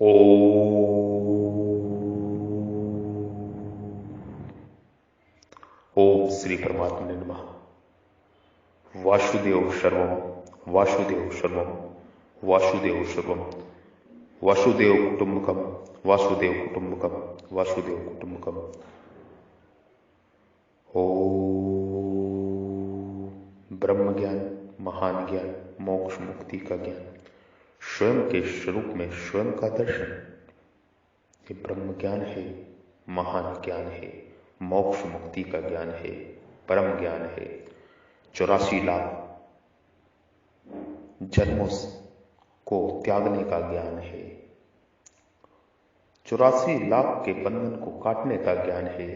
ओम श्री परमात्मने नमः। वासुदेव सर्वम वासुदेव सर्वम वासुदेव सर्वम वासुदेव कुटुंबकम वासुदेव कुटुंबकम वासुदेव कुटुंबकम। ओम ब्रह्म ज्ञान, महान ज्ञान, मोक्ष मुक्ति का ज्ञान, स्वयं के स्वरूप में स्वयं का दर्शन, ये ब्रह्म ज्ञान है, महान ज्ञान है, मोक्ष मुक्ति का ज्ञान है, परम ज्ञान है। 84 लाख जन्मों को त्यागने का ज्ञान है, 84 लाख के बंधन को काटने का ज्ञान है।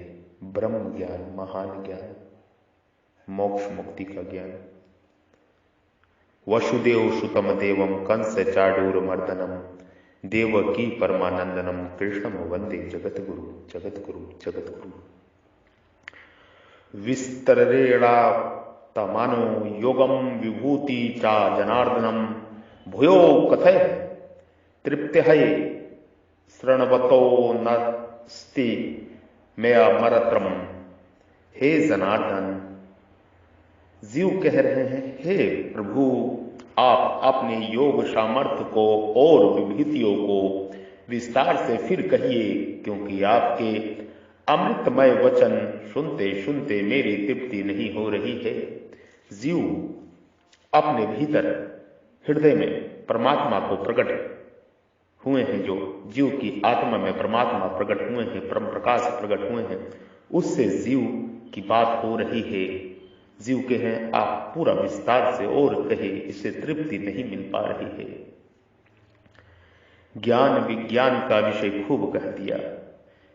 ब्रह्म ज्ञान, महान ज्ञान, मोक्ष मुक्ति का ज्ञान। वसुदेव सुतम देवम कंस चाडूर मर्दनम देवकी परमानंदनम कृष्णम वंदे जगतगुरु जगतगुरु जगतगुरु। विस्तरेणात्मानो योगम विभूति चा जनार्दनम भूयो कथय तृप्त्यहै शरणवतो नस्ति मया मरत्रम। हे जनार्दन, जीव कह रहे हैं, हे प्रभु, आप अपने योग सामर्थ्य को और विभूतियों को विस्तार से फिर कहिए, क्योंकि आपके अमृतमय वचन सुनते सुनते मेरी तृप्ति नहीं हो रही है। जीव अपने भीतर हृदय में परमात्मा को प्रकट हुए हैं, जो जीव की आत्मा में परमात्मा प्रकट हुए हैं, परम प्रकाश प्रकट हुए हैं, उससे जीव की बात हो रही है। जीव के हैं, आप पूरा विस्तार से और कहे, इससे तृप्ति नहीं मिल पा रही है। ज्ञान विज्ञान का विषय खूब कह दिया,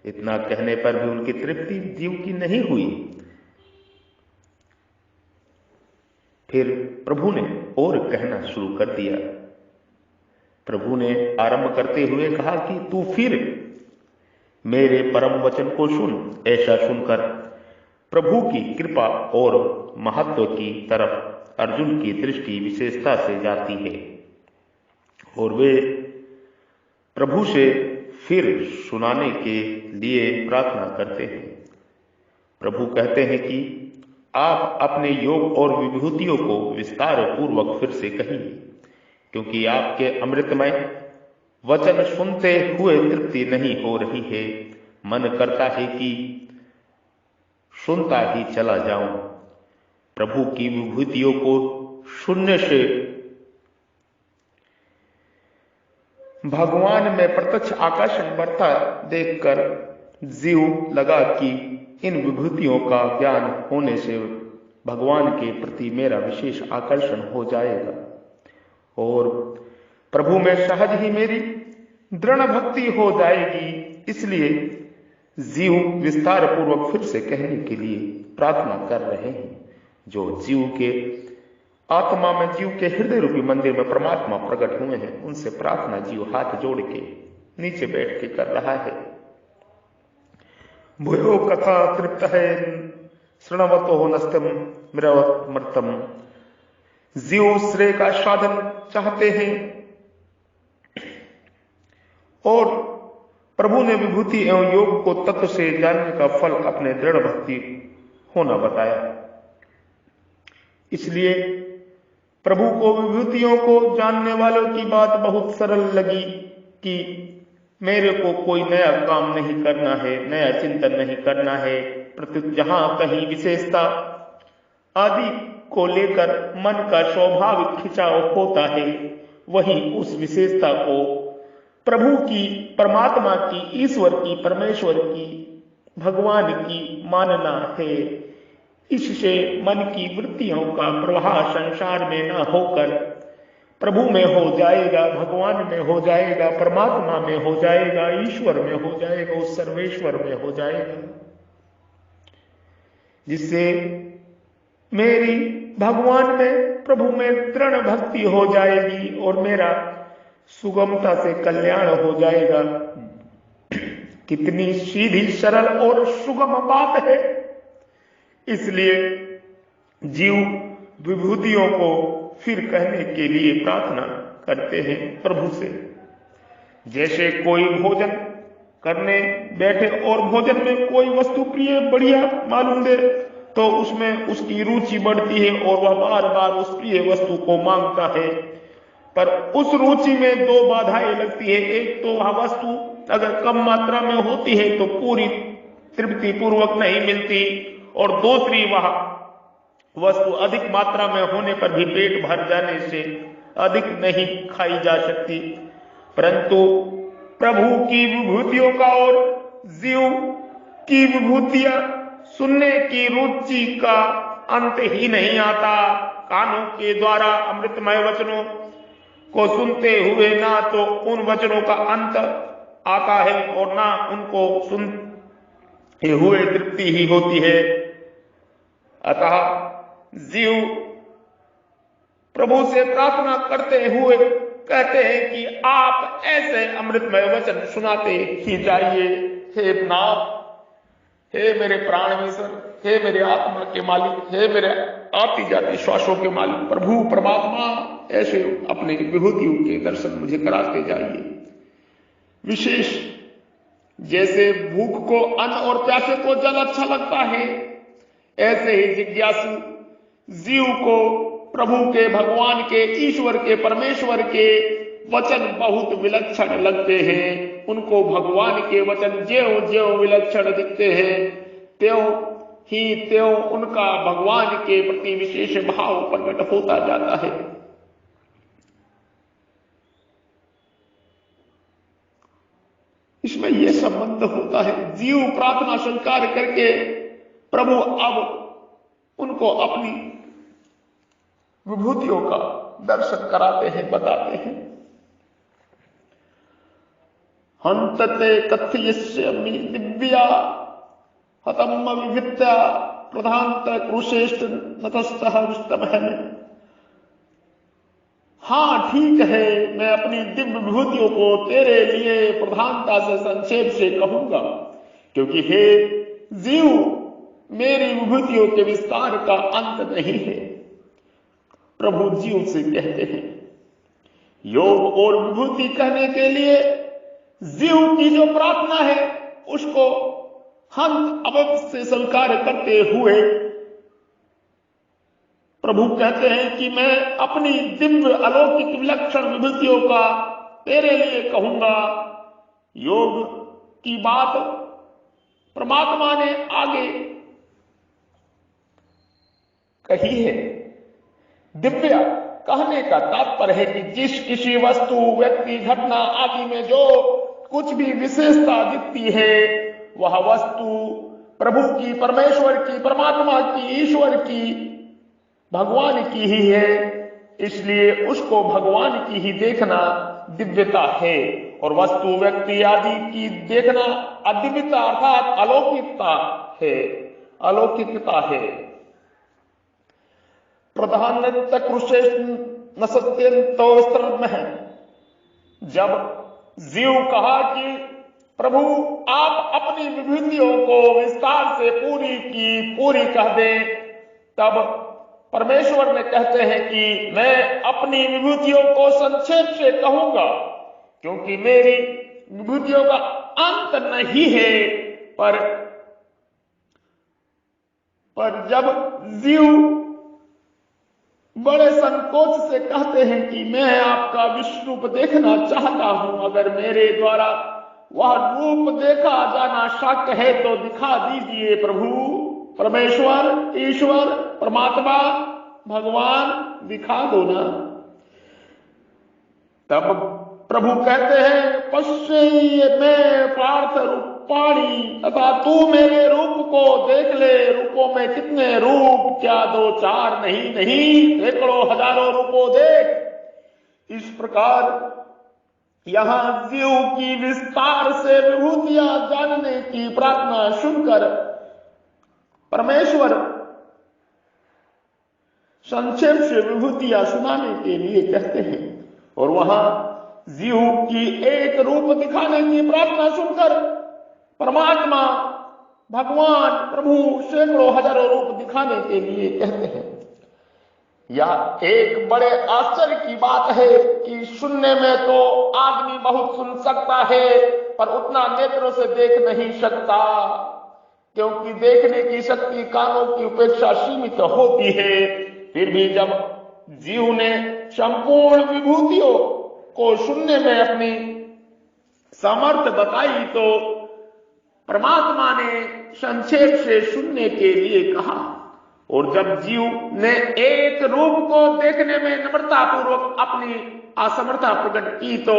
इतना कहने पर भी उनकी तृप्ति जीव की नहीं हुई। फिर प्रभु ने और कहना शुरू कर दिया। प्रभु ने आरंभ करते हुए कहा कि तू फिर मेरे परम वचन को सुन। ऐसा सुनकर प्रभु की कृपा और महत्व की तरफ अर्जुन की दृष्टि विशेषता से जाती है और वे प्रभु से फिर सुनाने के लिए प्रार्थना करते हैं। प्रभु कहते हैं कि आप अपने योग और विभूतियों को विस्तार पूर्वक फिर से कहिए, क्योंकि आपके अमृतमय वचन सुनते हुए तृप्ति नहीं हो रही है। मन करता है कि सुनता ही चला जाऊं। प्रभु की विभूतियों को सुनने से भगवान में प्रत्यक्ष आकर्षण बढ़ता देखकर जीव लगा कि इन विभूतियों का ज्ञान होने से भगवान के प्रति मेरा विशेष आकर्षण हो जाएगा और प्रभु में सहज ही मेरी दृढ़ भक्ति हो जाएगी। इसलिए जीव विस्तार पूर्वक फिर से कहने के लिए प्रार्थना कर रहे हैं। जो जीव के आत्मा में, जीव के हृदय रूपी मंदिर में परमात्मा प्रकट हुए हैं, उनसे प्रार्थना जीव हाथ जोड़ के नीचे बैठ के कर रहा है। भूयो कथा तृप्त है शृणवतो नस्तम मृतम। जीव श्रेय का साधन चाहते हैं और प्रभु ने विभूति एवं योग को तत्व से जानने का फल अपने दृढ़ भक्ति होना बताया। इसलिए प्रभु को विभूतियों को जानने वालों की बात बहुत सरल लगी कि मेरे को कोई नया काम नहीं करना है, नया चिंतन नहीं करना है। प्रत्युत जहां कहीं विशेषता आदि को लेकर मन का स्वाभाविक खिंचाव होता है, वहीं उस विशेषता को प्रभु की, परमात्मा की, ईश्वर की, परमेश्वर की, भगवान की मानना है। इससे मन की वृत्तियों का प्रवाह संसार में न होकर प्रभु में हो जाएगा, भगवान में हो जाएगा, परमात्मा में हो जाएगा, ईश्वर में हो जाएगा, उस सर्वेश्वर में हो जाएगा, जिससे मेरी भगवान में, प्रभु में दृढ़ भक्ति हो जाएगी और मेरा सुगमता से कल्याण हो जाएगा। कितनी सीधी, सरल और सुगम बात है। इसलिए जीव विभूतियों को फिर कहने के लिए प्रार्थना करते हैं प्रभु से। जैसे कोई भोजन करने बैठे और भोजन में कोई वस्तु प्रिय बढ़िया मालूम दे तो उसमें उसकी रुचि बढ़ती है और वह बार बार उस प्रिय वस्तु को मांगता है। पर उस रुचि में दो बाधाएं लगती है। एक तो वह वस्तु अगर कम मात्रा में होती है तो पूरी तृप्ति पूर्वक नहीं मिलती, और दूसरी वह वस्तु अधिक मात्रा में होने पर भी पेट भर जाने से अधिक नहीं खाई जा सकती। परंतु प्रभु की विभूतियों का और जीव की विभूतियां सुनने की रुचि का अंत ही नहीं आता। कानों के द्वारा अमृतमय वचनों को सुनते हुए ना तो उन वचनों का अंत आता है और ना उनको सुनते हुए तृप्ति ही होती है। अतः जीव प्रभु से प्रार्थना करते हुए कहते हैं कि आप ऐसे अमृतमय वचन सुनाते ही जाइए। हे नाथ, हे मेरे प्राणेश्वर, हे मेरे आत्मा के मालिक, हे मेरे आती जाती श्वासों के मालिक प्रभु परमात्मा, ऐसे अपने विभूतियों के दर्शन मुझे कराते जाइए। विशेष जैसे भूख को अन्न और प्यासे को जल अच्छा लगता है, ऐसे ही जिज्ञासु जीव को प्रभु के, भगवान के, ईश्वर के, परमेश्वर के वचन बहुत विलक्षण लगते हैं। उनको भगवान के वचन ज्यों ज्यों विलक्षण दिखते हैं त्यों ही त्यों उनका भगवान के प्रति विशेष भाव प्रकट होता जाता है। इसमें यह संबंध होता है, जीव प्रार्थना स्वीकार करके प्रभु अब उनको अपनी विभूतियों का दर्शन कराते हैं, बताते हैं। हंतते कथयस्यामि दिव्या हतम विभित्या प्रधानत कुरुश्रेष्ठ नतस्तः विष्टमः। हाँ ठीक है, मैं अपनी दिव्य विभूतियों को तेरे लिए प्रधानता से संक्षेप से कहूंगा, क्योंकि हे जीव मेरी विभूतियों के विस्तार का अंत नहीं है। प्रभु जीव से कहते हैं, योग और विभूति कहने के लिए जीव की जो प्रार्थना है उसको हम अवश्य स्वीकार करते हुए प्रभु कहते हैं कि मैं अपनी दिव्य अलौकिक विलक्षण विभूतियों का तेरे लिए कहूंगा। योग की बात परमात्मा ने आगे कही है। दिव्य कहने का तात्पर्य है कि जिस किसी वस्तु, व्यक्ति, घटना आदि में जो कुछ भी विशेषता दिखती है वह वस्तु प्रभु की, परमेश्वर की, परमात्मा की, ईश्वर की, भगवान की ही है। इसलिए उसको भगवान की ही देखना दिव्यता है, और वस्तु, व्यक्ति आदि की देखना अदिव्यता अर्थात अलौकिकता है, अलौकिकता है। प्रधानत कुरुश्रेष्ठ न सत्यंतो विस्तृतम है। जब जीव कहा कि प्रभु आप अपनी विभूतियों को विस्तार से पूरी की पूरी कह दें, तब परमेश्वर ने कहते हैं कि मैं अपनी विभूतियों को संक्षेप से कहूंगा, क्योंकि मेरी विभूतियों का अंत नहीं है। पर जब जीव बड़े संकोच से कहते हैं कि मैं आपका विश्व रूप देखना चाहता हूं, अगर मेरे द्वारा वह रूप देखा जाना शक्य है तो दिखा दीजिए प्रभु, परमेश्वर, ईश्वर, परमात्मा, भगवान, दिखा दो ना। तब प्रभु कहते हैं, पश्य मैं पार्थ रूपाणी, तथा तू मेरे रूप को देख ले। रूपों में कितने रूप, क्या दो चार, नहीं सैकड़ों हजारों रूपों देख। इस प्रकार यहां जीव की विस्तार से विभूतियां जानने की प्रार्थना सुनकर परमेश्वर संक्षेप से विभूतियां सुनाने के लिए कहते हैं, और वहां जीव की एक रूप दिखाने की प्रार्थना सुनकर परमात्मा, भगवान, प्रभु सैकड़ों हजारों रूप दिखाने के लिए कहते हैं। यह एक बड़े आश्चर्य की बात है कि सुनने में तो आदमी बहुत सुन सकता है, पर उतना नेत्रों से देख नहीं सकता, क्योंकि देखने की शक्ति कानों की उपेक्षा सीमित होती है। फिर भी जब जीव ने संपूर्ण विभूतियों को सुनने में अपनी सामर्थ्य बताई, तो परमात्मा ने संक्षेप से सुनने के लिए कहा। और जब जीव ने एक रूप को देखने में नम्रतापूर्वक अपनी असमर्थता प्रकट की, तो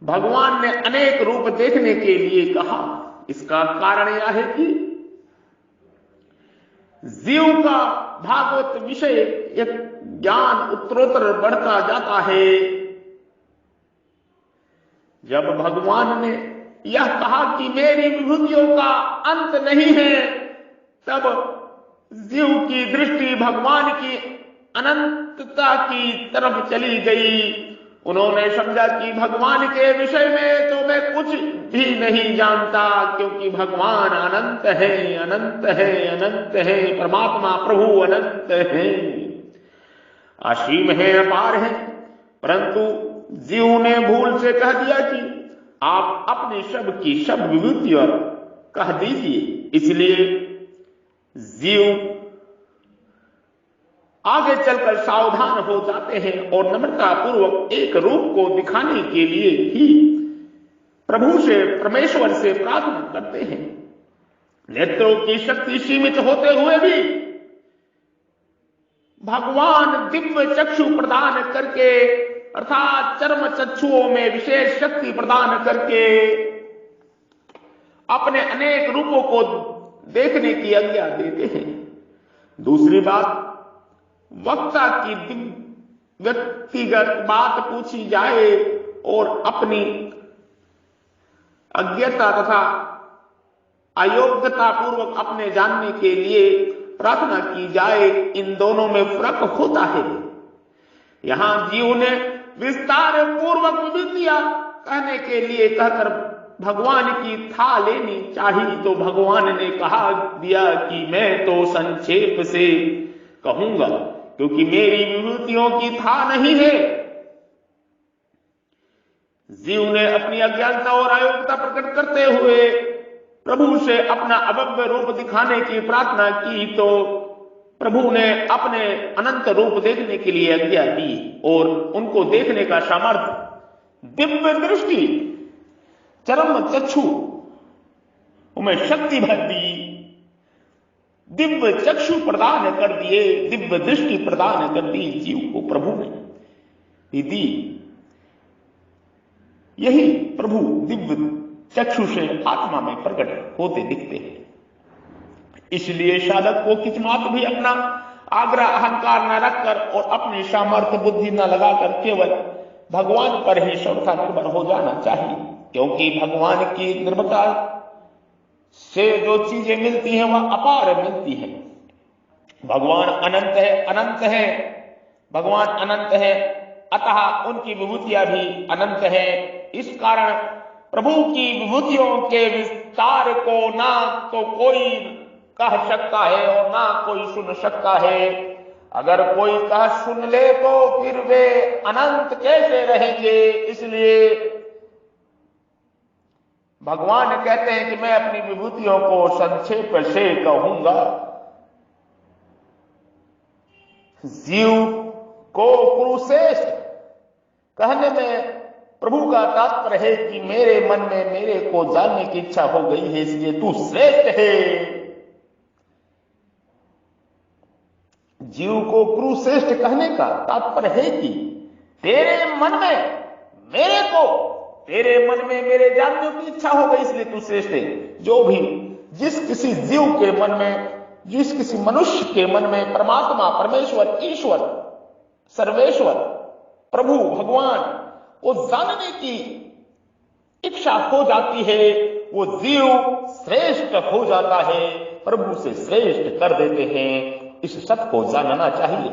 भगवान ने अनेक रूप देखने के लिए कहा। इसका कारण यह है कि जीव का भागवत विषय एक ज्ञान उत्तरोत्तर बढ़ता जाता है। जब भगवान ने यह कहा कि मेरी विभूतियों का अंत नहीं है, तब जीव की दृष्टि भगवान की अनंतता की तरफ चली गई। उन्होंने समझा कि भगवान के विषय में तो मैं कुछ भी नहीं जानता, क्योंकि भगवान अनंत है, अनंत है, अनंत है। परमात्मा प्रभु अनंत है, असीम है, अपार है। परंतु जीव ने भूल से कह दिया कि आप अपने शब्द की शब्द विभूतियां कह दीजिए। इसलिए जीव आगे चलकर सावधान हो जाते हैं और नम्रतापूर्वक एक रूप को दिखाने के लिए ही प्रभु से, परमेश्वर से प्रार्थना करते हैं। नेत्रों की शक्ति सीमित होते हुए भी भगवान दिव्य चक्षु प्रदान करके, अर्थात चर्म चक्षुओं में विशेष शक्ति प्रदान करके अपने अनेक रूपों को देखने की आज्ञा देते हैं। दूसरी बात, वक्ता की व्यक्तिगत बात पूछी जाए और अपनी अज्ञता तथा अयोग्यता पूर्वक अपने जानने के लिए प्रार्थना की जाए, इन दोनों में फर्क होता है। यहां जीव ने विस्तार पूर्वक विभूतियां कहने के लिए कहकर भगवान की था लेनी चाहिए, तो भगवान ने कहा दिया कि मैं तो संक्षेप से कहूंगा, क्योंकि मेरी विभूतियों की था नहीं है। जीव ने अपनी अज्ञानता और अयोग्यता प्रकट करते हुए प्रभु से अपना अभव्य रूप दिखाने की प्रार्थना की, तो प्रभु ने अपने अनंत रूप देखने के लिए आज्ञा दी और उनको देखने का सामर्थ्य, दिव्य दृष्टि, चरम चक्षु उमें शक्ति भर दी, दिव्य चक्षु प्रदान कर दिए, दिव्य दृष्टि प्रदान कर दी जीव को प्रभु ने दी। यही प्रभु दिव्य चक्षु से आत्मा में प्रकट होते दिखते हैं। इसलिए साधक को किस्मत भी अपना आग्रह अहंकार न रखकर और अपनी सामर्थ्य बुद्धि न लगाकर केवल भगवान पर ही सर्वथा निर्भर हो जाना चाहिए, क्योंकि भगवान की निर्भरता से जो चीजें मिलती हैं वह अपार मिलती हैं। भगवान अनंत है, अनंत है, भगवान अनंत है, अतः उनकी विभूतियां भी अनंत है। इस कारण प्रभु की विभूतियों के विस्तार को ना तो कोई कह सकता है और ना कोई सुन सकता है। अगर कोई कह सुन ले तो फिर वे अनंत कैसे रहेंगे। इसलिए भगवान कहते हैं कि मैं अपनी विभूतियों को संक्षेप से कहूंगा। जीव को कुरुश्रेष्ठ कहने में प्रभु का तात्पर्य है कि मेरे मन में मेरे को जानने की इच्छा हो गई है, इसलिए तू श्रेष्ठ है। जीव को कुरुश्रेष्ठ कहने का तात्पर्य है कि तेरे मन में मेरे को, तेरे मन में मेरे जानने की इच्छा हो गई, इसलिए तू श्रेष्ठ है। जो भी जिस किसी जीव के मन में, जिस किसी मनुष्य के मन में परमात्मा, परमेश्वर, ईश्वर, सर्वेश्वर, प्रभु, भगवान को जानने की इच्छा हो जाती है, वो जीव श्रेष्ठ हो जाता है, प्रभु से श्रेष्ठ कर देते हैं। इस सत्य को जानना चाहिए।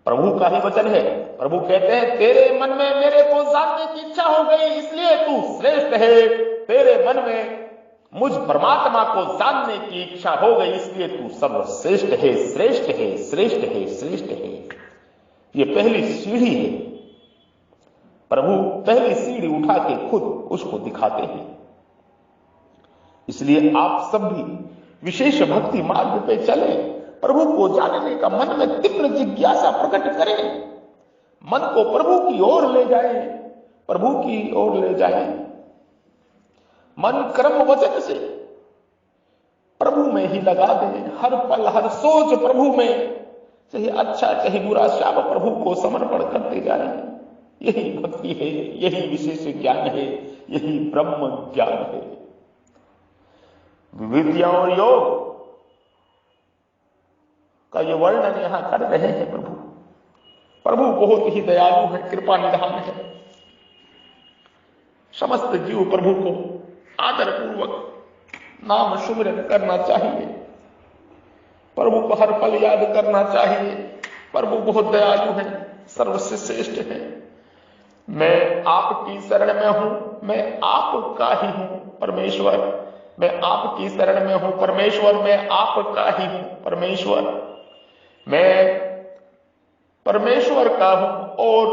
प्रभु का ही वचन है। प्रभु कहते हैं तेरे मन में मेरे को जानने की इच्छा हो गई, इसलिए तू श्रेष्ठ है। तेरे मन में मुझ परमात्मा को जानने की इच्छा हो गई, इसलिए तू सर्वश्रेष्ठ है, श्रेष्ठ है, श्रेष्ठ है, श्रेष्ठ है। ये पहली सीढ़ी है। प्रभु पहली सीढ़ी उठा के खुद उसको दिखाते हैं। इसलिए आप सब भी विशेष भक्ति मार्ग पे चले, प्रभु को जानने का मन में तीव्र जिज्ञासा प्रकट करें, मन को प्रभु की ओर ले जाएं, प्रभु की ओर ले जाएं। मन कर्म वचन से प्रभु में ही लगा दें, हर पल हर सोच प्रभु में, चाहे अच्छा चाहे बुरा, सब प्रभु को समर्पण करते जाएं। यही भक्ति है, यही विशेष ज्ञान है, यही ब्रह्म ज्ञान है। विद्या और योग का ये वर्णन यहां कर रहे हैं प्रभु। प्रभु बहुत ही दयालु है, कृपा निधान है। समस्त जीव प्रभु को आदर पूर्वक नाम सुमिरन करना चाहिए, प्रभु को हर पल याद करना चाहिए। प्रभु बहुत दयालु है, सर्वश्रेष्ठ श्रेष्ठ है। मैं आपकी शरण में हूं, मैं आपका ही हूं परमेश्वर, मैं आपकी शरण में हूं परमेश्वर, मैं आपका ही हूं परमेश्वर। मैं परमेश्वर का हूं और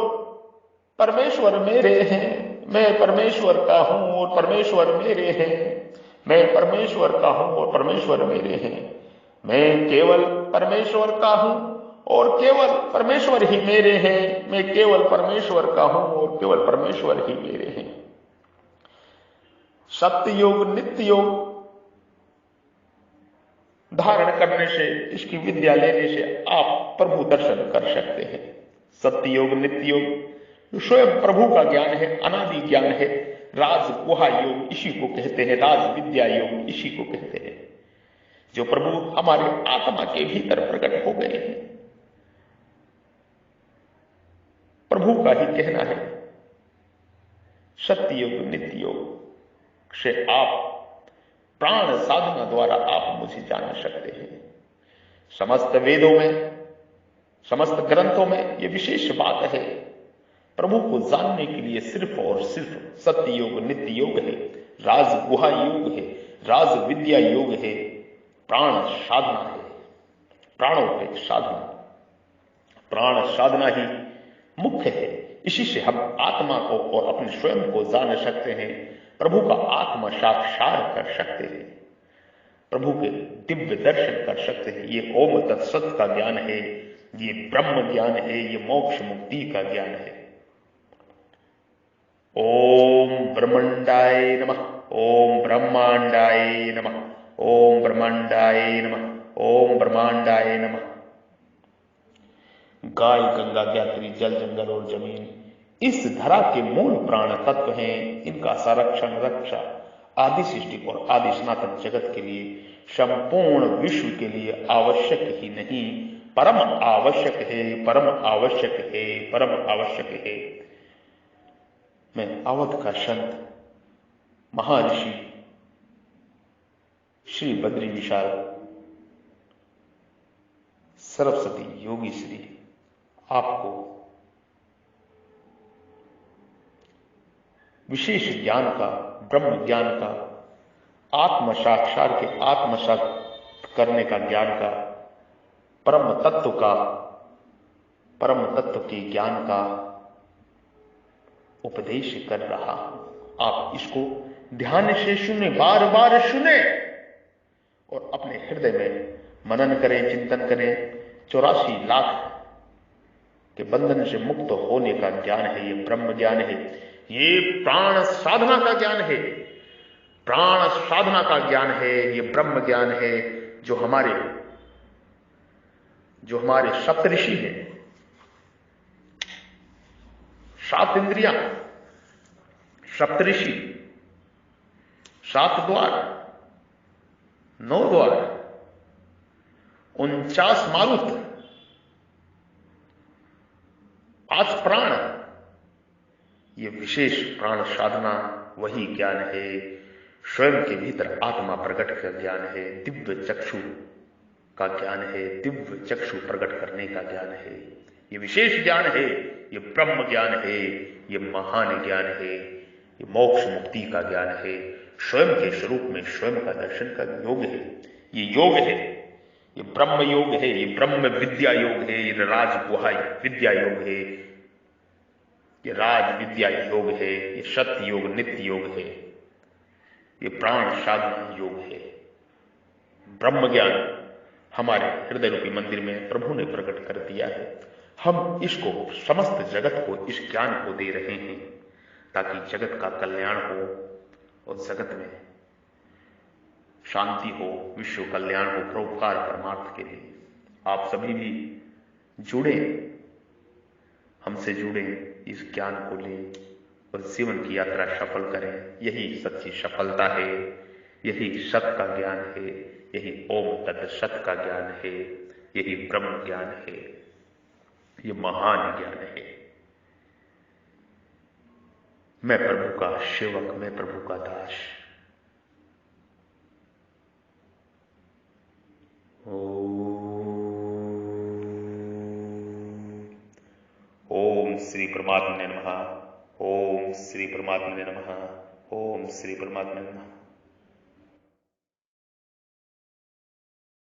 परमेश्वर मेरे हैं, मैं परमेश्वर का हूं और परमेश्वर मेरे हैं, मैं परमेश्वर का हूं और परमेश्वर मेरे हैं। मैं केवल परमेश्वर का हूं और केवल परमेश्वर ही मेरे हैं, मैं केवल परमेश्वर का हूं और केवल परमेश्वर ही मेरे हैं। सत्य योग नित्य योग धारण करने से, इसकी विद्या लेने से आप प्रभु दर्शन कर सकते हैं। सत्य योग नित्य योग स्वयं प्रभु का ज्ञान है, अनादि ज्ञान है। राज गुहा योग इसी को कहते हैं, राज विद्या योग इसी को कहते हैं, जो प्रभु हमारे आत्मा के भीतर प्रकट हो गए हैं। प्रभु का ही कहना है। सत्य योग नित्य योग से आप प्राण साधना द्वारा आप मुझे जान सकते हैं। समस्त वेदों में, समस्त ग्रंथों में यह विशेष बात है, प्रभु को जानने के लिए सिर्फ और सिर्फ सत्य योग नित्य योग है, राज गुहा योग है, राज विद्या योग है, प्राण साधना है, प्राणों पे साधना, प्राण साधना ही मुख्य है। इसी से हम आत्मा को और अपने स्वयं को जान सकते हैं, प्रभु का आत्मा साक्षात कर सकते हैं, प्रभु के दिव्य दर्शन कर सकते हैं। ये ओम तत्सत का ज्ञान है, ये ब्रह्म ज्ञान है, ये मोक्ष मुक्ति का ज्ञान है। ओम ब्रह्मांडाय नमः, ओम ब्रह्मांडाय नमः, ओम ब्रह्मांडाय नमः, ओम ब्रह्मांडाय नमः। गाय गंगा ज्ञात्री जल जंगल और जमीन इस धरा के मूल प्राण तत्व हैं। इनका संरक्षण रक्षा आदि सृष्टि और आदि सनातन जगत के लिए, संपूर्ण विश्व के लिए आवश्यक ही नहीं, परम आवश्यक है, परम आवश्यक है, परम आवश्यक है। मैं अवध का संत महर्षि श्री बद्री विशाल सरस्वती योगी श्री आपको विशेष ज्ञान का, ब्रह्म ज्ञान का, आत्म साक्षात के आत्मसात करने का ज्ञान का, परम तत्व का, परम तत्व के ज्ञान का उपदेश कर रहा हूं। आप इसको ध्यान से सुने, बार बार सुने और अपने हृदय में मनन करें, चिंतन करें। 84 लाख के बंधन से मुक्त होने का ज्ञान है, ये ब्रह्म ज्ञान है, ये प्राण साधना का ज्ञान है, प्राण साधना का ज्ञान है, ये ब्रह्म ज्ञान है, जो हमारे सप्तऋषि हैं, 7 इंद्रियां, सप्तऋषि, 7 द्वार, 9 द्वार, 49 मारुत, 5 प्राण, ये विशेष प्राण साधना वही ज्ञान है। स्वयं के भीतर आत्मा प्रकट का ज्ञान है, दिव्य चक्षु का ज्ञान है, दिव्य चक्षु प्रकट करने का ज्ञान है। ये विशेष ज्ञान है, ये ब्रह्म ज्ञान है, ये महान ज्ञान है, ये मोक्ष मुक्ति का ज्ञान है। स्वयं के स्वरूप में स्वयं का दर्शन का योग है। ये योग है, ये ब्रह्म योग है, ये ब्रह्म विद्या योग है, ये राज गुहा विद्या योग है, ये राज विद्या योग है, ये सत्य योग नित्य योग है, ये प्राण साधना योग है। ब्रह्म ज्ञान हमारे हृदय रूपी मंदिर में प्रभु ने प्रकट कर दिया है। हम इसको समस्त जगत को इस ज्ञान को दे रहे हैं ताकि जगत का कल्याण हो और जगत में शांति हो, विश्व कल्याण हो, परोपकार परमार्थ के लिए। आप सभी भी जुड़े, हमसे जुड़े, इस ज्ञान को लें और जीवन की यात्रा सफल करें। यही सच्ची सफलता है, यही सत का ज्ञान है, यही ओम तत् सत का ज्ञान है, यही ब्रह्म ज्ञान है, ये महान ज्ञान है। मैं प्रभु का सेवक, मैं प्रभु का दास। ओम श्री परमात्मने नमः। ओम श्री परमात्मने नमः। ओम श्री परमात्मने नमः।